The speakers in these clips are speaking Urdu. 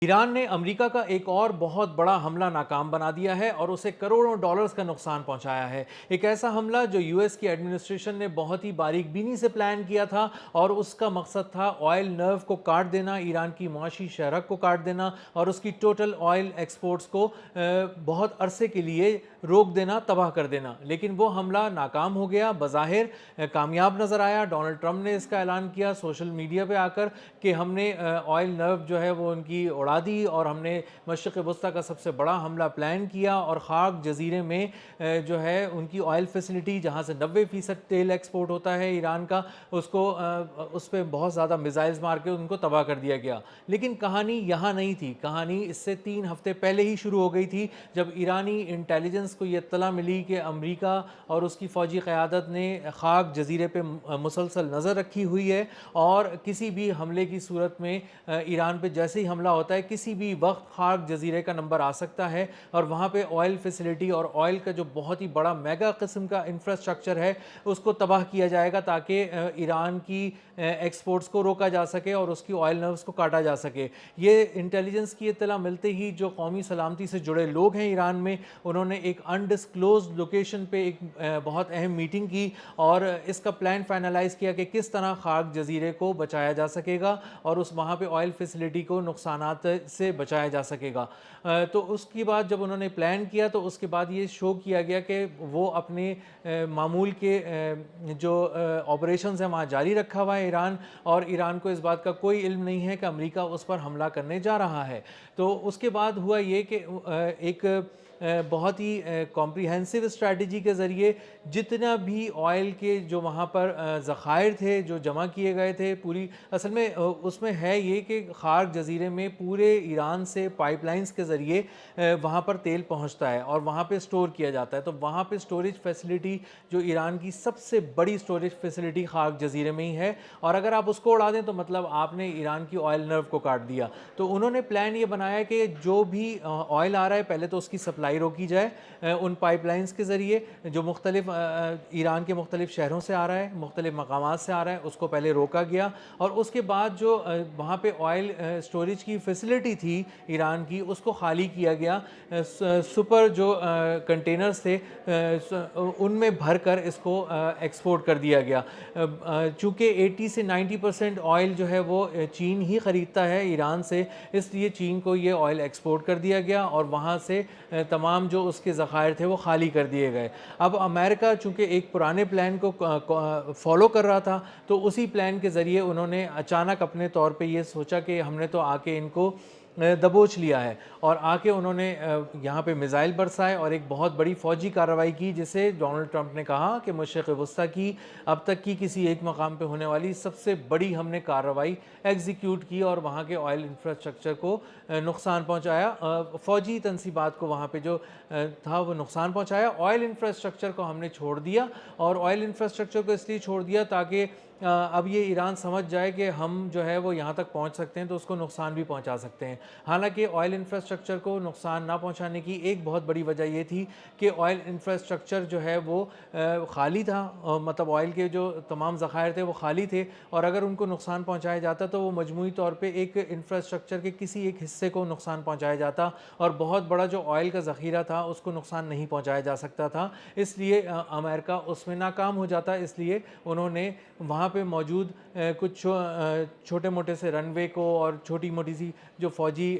ایران نے امریکہ کا ایک اور بہت بڑا حملہ ناکام بنا دیا ہے اور اسے کروڑوں ڈالرز کا نقصان پہنچایا ہے۔ ایک ایسا حملہ جو یو ایس کی ایڈمنسٹریشن نے بہت ہی باریک بینی سے پلان کیا تھا اور اس کا مقصد تھا آئل نرو کو کاٹ دینا، ایران کی معاشی شہرت کو کاٹ دینا اور اس کی ٹوٹل آئل ایکسپورٹس کو بہت عرصے کے لیے روک دینا، تباہ کر دینا۔ لیکن وہ حملہ ناکام ہو گیا، بظاہر کامیاب نظر آیا۔ ڈونلڈ ٹرمپ نے اس کا اعلان کیا سوشل میڈیا پہ آ کر کہ ہم نے آئل نرو جو ہے وہ ان کی اڑا دی اور ہم نے مشرق وسطیٰ کا سب سے بڑا حملہ پلان کیا اور خاک جزیرے میں جو ہے ان کی آئل فیسلٹی جہاں سے 90% تیل ایکسپورٹ ہوتا ہے ایران کا، اس پہ بہت زیادہ میزائلز مار کے ان کو تباہ کر دیا گیا۔ لیکن کہانی یہاں نہیں تھی، کہانی اس سے 3 ہفتے پہلے ہی شروع ہو گئی تھی جب ایرانی انٹیلیجنس کو یہ اطلاع ملی کہ امریکہ اور اس کی فوجی قیادت نے خاک جزیرے پہ مسلسل نظر رکھی ہوئی ہے اور کسی بھی حملے کی صورت میں ایران پہ جیسے ہی حملہ ہوتا ہے کسی بھی وقت خاک جزیرے کا نمبر آ سکتا ہے اور وہاں پہ آئل فیسلٹی اور آئل کا جو بہت ہی بڑا میگا قسم کا انفراسٹرکچر ہے اس کو تباہ کیا جائے گا تاکہ ایران کی ایکسپورٹس کو روکا جا سکے اور اس کی آئل نروز کو کاٹا جا سکے۔ یہ انٹیلیجنس کی اطلاع ملتے ہی جو قومی سلامتی سے جڑے لوگ ہیں ایران میں، انہوں نے ایک انڈسکلوزڈ لوکیشن پہ ایک بہت اہم میٹنگ کی اور اس کا پلان فائنلائز کیا کہ کس طرح خاک جزیرے کو بچایا جا سکے گا اور اس وہاں پہ آئل فیسلٹی کو نقصانات سے بچایا جا سکے گا۔ تو اس کے بعد جب انہوں نے پلان کیا تو اس کے بعد یہ شو کیا گیا کہ وہ اپنے معمول کے جو آپریشنز ہیں وہاں جاری رکھا ہوا ہے ایران، اور ایران کو اس بات کا کوئی علم نہیں ہے کہ امریکہ اس پر حملہ کرنے جا رہا ہے۔ تو اس کے بعد ہوا یہ کہ ایک بہت ہی کمپریہنسو اسٹریٹجی کے ذریعے جتنا بھی آئل کے جو وہاں پر ذخائر تھے جو جمع کیے گئے تھے، پوری اصل میں اس میں ہے یہ کہ خاک جزیرے میں پورے ایران سے پائپ لائنز کے ذریعے وہاں پر تیل پہنچتا ہے اور وہاں پہ سٹور کیا جاتا ہے۔ تو وہاں پہ سٹوریج فیسلٹی جو ایران کی سب سے بڑی سٹوریج فیسلٹی خاک جزیرے میں ہی ہے، اور اگر آپ اس کو اڑا دیں تو مطلب آپ نے ایران کی آئل نرو کو کاٹ دیا۔ تو انہوں نے پلان یہ بنایا کہ جو بھی آئل آ رہا ہے پہلے تو اس کی سپلائی روکی جائے ان پائپ لائنز کے ذریعے جو مختلف ایران کے مختلف شہروں سے آ رہا ہے، مختلف مقامات سے آ رہا ہے، اس کو پہلے روکا گیا اور اس کے بعد جو وہاں پہ آئل سٹوریج کی فیسلٹی تھی ایران کی اس کو خالی کیا گیا، سپر جو کنٹینرز تھے ان میں بھر کر اس کو ایکسپورٹ کر دیا گیا۔ چونکہ 80 سے 90% آئل جو ہے وہ چین ہی خریدتا ہے ایران سے، اس لیے چین کو یہ آئل ایکسپورٹ کر دیا گیا اور وہاں سے تمام جو اس کے ذخائر تھے وہ خالی کر دیے گئے۔ اب امریکہ چونکہ ایک پرانے پلان کو فالو کر رہا تھا تو اسی پلان کے ذریعے انہوں نے اچانک اپنے طور پہ یہ سوچا کہ ہم نے تو آ کے ان کو دبوچ لیا ہے، اور آ کے انہوں نے یہاں پہ میزائل برسائے اور ایک بہت بڑی فوجی کارروائی کی جسے ڈونلڈ ٹرمپ نے کہا کہ مشرق وسطیٰ کی اب تک کی کسی ایک مقام پہ ہونے والی سب سے بڑی ہم نے کارروائی ایگزیکیوٹ کی اور وہاں کے آئل انفراسٹرکچر کو نقصان پہنچایا، فوجی تنصیبات کو وہاں پہ جو تھا وہ نقصان پہنچایا۔ آئل انفراسٹرکچر کو ہم نے چھوڑ دیا اور آئل انفراسٹرکچر کو اس لیے چھوڑ دیا تاکہ اب یہ ایران سمجھ جائے کہ ہم جو ہے وہ یہاں تک پہنچ سکتے ہیں تو اس کو نقصان بھی پہنچا سکتے ہیں۔ حالانکہ آئل انفراسٹرکچر کو نقصان نہ پہنچانے کی ایک بہت بڑی وجہ یہ تھی کہ آئل انفراسٹرکچر جو ہے وہ خالی تھا، مطلب آئل کے جو تمام ذخائر تھے وہ خالی تھے، اور اگر ان کو نقصان پہنچایا جاتا تو وہ مجموعی طور پہ ایک انفراسٹرکچر کے کسی ایک حصے کو نقصان پہنچایا جاتا اور بہت بڑا جو آئل کا ذخیرہ تھا اس کو نقصان نہیں پہنچایا جا سکتا تھا۔ اس لیے امریکہ اس میں ناکام ہو جاتا، اس لیے انہوں نے وہاں پہ موجود کچھ چھوٹے موٹے سے رن وے کو اور چھوٹی موٹی سی جو فوجی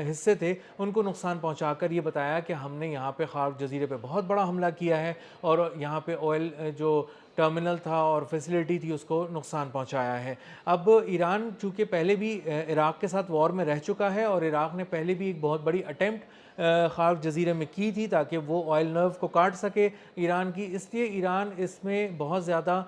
حصے تھے ان کو نقصان پہنچا کر یہ بتایا کہ ہم نے یہاں پہ خاک جزیرے پہ بہت بڑا حملہ کیا ہے اور یہاں پہ آئل جو ٹرمینل تھا اور فیسلٹی تھی اس کو نقصان پہنچایا ہے۔ اب ایران چونکہ پہلے بھی عراق کے ساتھ وار میں رہ چکا ہے اور عراق نے پہلے بھی ایک بہت بڑی اٹیمپٹ خاک جزیرے میں کی تھی تاکہ وہ آئل نرو کو کاٹ سکے ایران کی، اس لیے ایران اس میں بہت زیادہ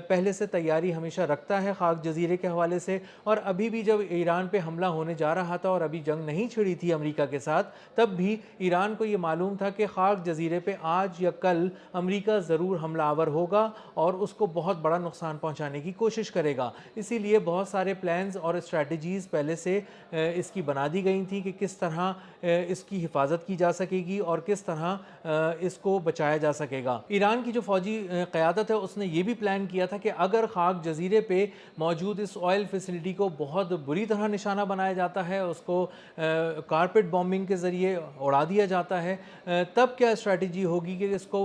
پہلے سے تیاری ہمیشہ رکھتا ہے خاک جزیرے کے حوالے سے۔ اور ابھی بھی جب ایران پہ حملہ ہونے جا رہا تھا اور ابھی جنگ نہیں چھڑی تھی امریکہ کے ساتھ، تب بھی ایران کو یہ معلوم تھا کہ خاک جزیرے پہ آج یا کل امریکہ ضرور حملہ آور ہوگا اور اس کو بہت بڑا نقصان پہنچانے کی کوشش کرے گا۔ اسی لیے بہت سارے پلانز اور اسٹریٹجیز پہلے سے اس کی بنا دی گئی تھیں کہ کس طرح اس کی حفاظت کی جا سکے گی اور کس طرح اس کو بچایا جا سکے گا۔ ایران کی جو فوجی قیادت ہے اس نے یہ بھی پلان کیا تھا کہ اگر خاک جزیرے پہ موجود اس آئل فیسلٹی کو بہت بری طرح نشانہ بنایا جاتا ہے، اس کو کارپیٹ بومبنگ کے ذریعے اڑا دیا جاتا ہے، تب کیا اسٹریٹجی ہوگی کہ اس کو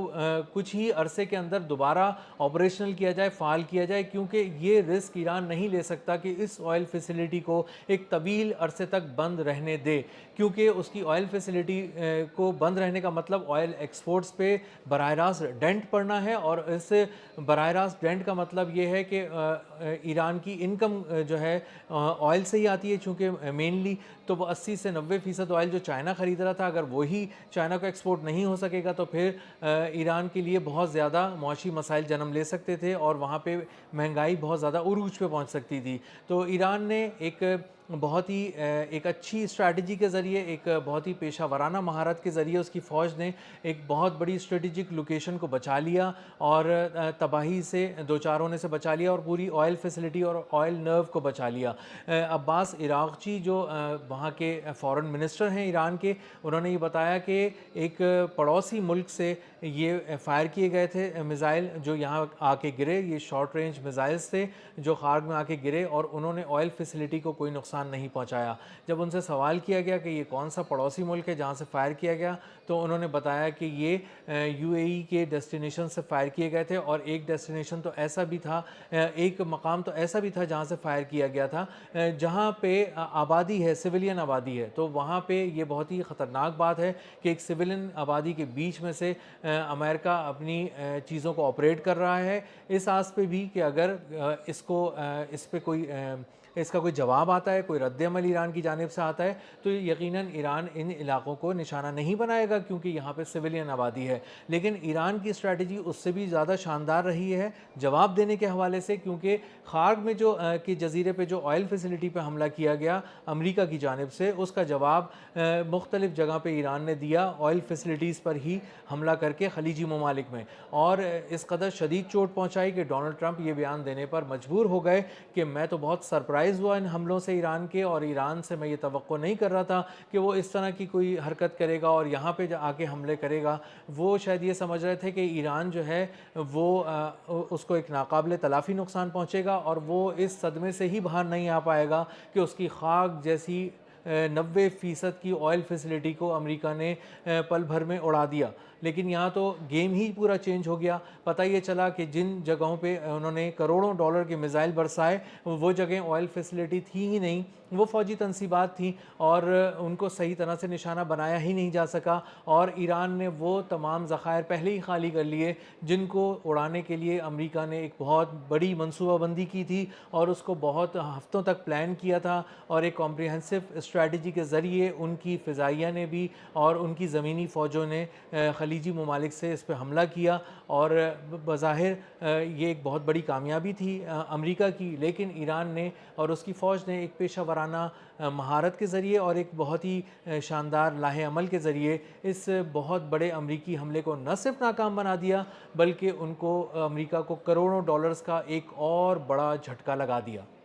کچھ ہی عرصے کے اندر دوبارہ آپریشنل کیا جائے، فعال کیا جائے، کیونکہ یہ رسک ایران نہیں لے سکتا کہ اس آئل فیسلٹی کو ایک طویل عرصے تک بند رہنے دے، کیونکہ اس کی آئل فیسلٹی کو بند رہنے کا مطلب آئل ایکسپورٹس پہ براہ راست ڈینٹ پڑنا ہے، اور اس براہ راست ڈینٹ کا مطلب یہ ہے کہ ایران کی انکم جو ہے آئل سے ہی آتی ہے، چونکہ مینلی تو وہ 80 سے 90% آئل جو چائنا خرید رہا تھا، اگر وہی چائنا کو ایکسپورٹ نہیں ہو سکے گا تو پھر ایران کے لیے بہت زیادہ معاشی مسائل جنم لے سکتے تھے اور وہاں پہ مہنگائی بہت زیادہ عروج پہ پہنچ سکتی تھی۔ تو ایران نے ایک بہت ہی ایک اچھی اسٹریٹجی کے ذریعے، ایک بہت ہی پیشہ ورانہ مہارت کے ذریعے اس کی فوج نے ایک بہت بڑی اسٹریٹجک لوکیشن کو بچا لیا اور تباہی سے دوچار ہونے سے بچا لیا، اور پوری آئل فیسلٹی اور آئل نرو کو بچا لیا۔ عباس عراقچی جو وہاں کے فارن منسٹر ہیں ایران کے، انہوں نے یہ بتایا کہ ایک پڑوسی ملک سے یہ فائر کیے گئے تھے میزائل جو یہاں آ کے گرے، یہ شارٹ رینج میزائلز تھے جو خارگ میں آ کے گرے، اور انہوں نے آئل فیسلٹی کو کوئی نقصان نہیں پہنچایا۔ جب ان سے سوال کیا گیا کہ یہ کون سا پڑوسی ملک ہے جہاں سے فائر کیا گیا، تو انہوں نے بتایا کہ یہ یو اے ای کے ڈیسٹینیشن سے فائر کیے گئے تھے، اور ایک ڈیسٹینیشن تو ایسا بھی تھا، ایک مقام تو ایسا بھی تھا جہاں سے فائر کیا گیا تھا جہاں پہ آبادی ہے، سویلین آبادی ہے۔ تو وہاں پہ یہ بہت ہی خطرناک بات ہے کہ ایک سویلین آبادی کے بیچ میں سے امریکہ اپنی چیزوں کو آپریٹ کر رہا ہے، اس آس پہ بھی کہ اگر اس پہ کوئی اس کا کوئی جواب آتا ہے، کوئی رد عمل ایران کی جانب سے آتا ہے، تو یقیناً ایران ان علاقوں کو نشانہ نہیں بنائے گا کیونکہ یہاں پہ سویلین آبادی ہے۔ لیکن ایران کی اسٹریٹجی اس سے بھی زیادہ شاندار رہی ہے جواب دینے کے حوالے سے، کیونکہ خارگ میں جو کہ جزیرے پہ جو آئل فیسلٹی پہ حملہ کیا گیا امریکہ کی جانب سے، اس کا جواب مختلف جگہ پہ ایران نے دیا آئل فیسلٹیز پر ہی حملہ کر کے خلیجی ممالک میں، اور اس قدر شدید چوٹ پہنچائی کہ ڈونلڈ ٹرمپ یہ بیان دینے پر مجبور ہو گئے کہ میں تو بہت سرپرائز ہوا ان حملوں سے ایران کے، اور ایران سے میں یہ توقع نہیں کر رہا تھا کہ وہ اس طرح کی کوئی حرکت کرے گا اور یہاں پہ آ کے حملے کرے گا۔ وہ شاید یہ سمجھ رہے تھے کہ ایران جو ہے وہ اس کو ایک ناقابل تلافی نقصان پہنچے گا اور وہ اس صدمے سے ہی باہر نہیں آ پائے گا کہ اس کی خاک جیسی 90% کی آئل فیسلٹی کو امریکہ نے پل بھر میں اڑا دیا۔ لیکن یہاں تو گیم ہی پورا چینج ہو گیا۔ پتہ یہ چلا کہ جن جگہوں پہ انہوں نے کروڑوں ڈالر کے میزائل برسائے وہ جگہیں آئل فیسلٹی تھی ہی نہیں، وہ فوجی تنصیبات تھیں، اور ان کو صحیح طرح سے نشانہ بنایا ہی نہیں جا سکا، اور ایران نے وہ تمام ذخائر پہلے ہی خالی کر لیے جن کو اڑانے کے لیے امریکہ نے ایک بہت بڑی منصوبہ بندی کی تھی اور اس کو بہت ہفتوں تک پلان کیا تھا، اور ایک کمپریہنسو اسٹریٹجی کے ذریعے ان کی فضائیہ نے بھی اور ان کی زمینی فوجوں نے خلیجی ممالک سے اس پہ حملہ کیا، اور بظاہر یہ ایک بہت بڑی کامیابی تھی امریکہ کی، لیکن ایران نے اور اس کی فوج نے ایک پیشہ ورانہ مہارت کے ذریعے اور ایک بہت ہی شاندار لاہ عمل کے ذریعے اس بہت بڑے امریکی حملے کو نہ صرف ناکام بنا دیا بلکہ ان کو امریکہ کو کروڑوں ڈالرز کا ایک اور بڑا جھٹکا لگا دیا۔